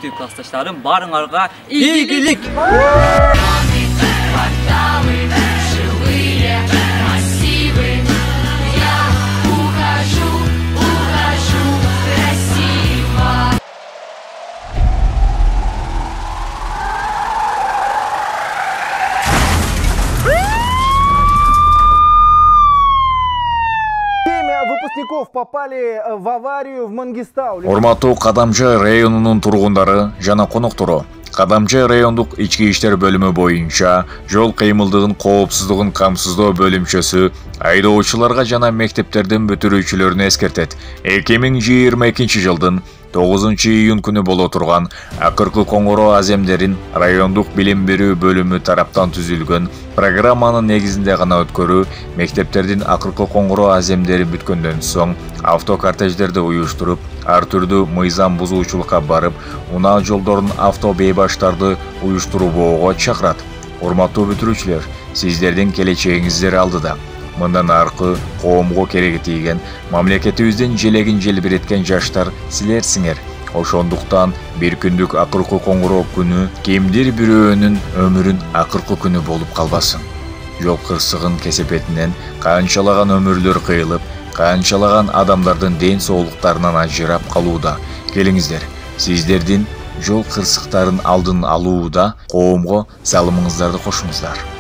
Классташтарым, барыңарга ийгилик. Выпускников попали в аварию в Мангистау. Урматтуу Кадамчы районунун тургундары жана коноктору. Кадамчы райондук ички иштер бөлүмү боюнча жол кыймылдыгын коопсуздугун камсыздоо бөлүмчөсү айдоочуларга жана мектептердин бүтүрүүчүлөрүнө эскертет. 2022 жылдын 9-июнь күнү боло турган акыркы коңгуроо аземдерин райондук билим берүү бөлүмү тараптан түзүлгөн программанын негизинде гана өткөрүү, мектептердин акыркы коңгуроо аземдери бүткөндөн соң автокортеждерди уюштуруп, ар түрдүү мыйзам бузуучулукка барып, унаа жолдордун авто бейбаштарды уюштурууга чакырат. Урматтуу бүтүрүүчүлөр, сиздердин келечегиңиздер алдыда. Мындан аркы коомго кереги тийген, мамлекетибиздин желегин желбиреткен жаштар силерсиңер. Ошондуктан бир күндүк акыркы коңгуроо күнү кимдир бирөөнүн өмүрүн акыркы күнү болуп калбасын. Жол кырсыгын кесепетинен канчалаган өмүрлөр кыйылып, канчалаган адамдардын ден соолуктарынан ажырап калууда. Келиңиздер, сиздердин жол кырсыктарын алдын алууда коомго салымыңыздарды кошуңуздар.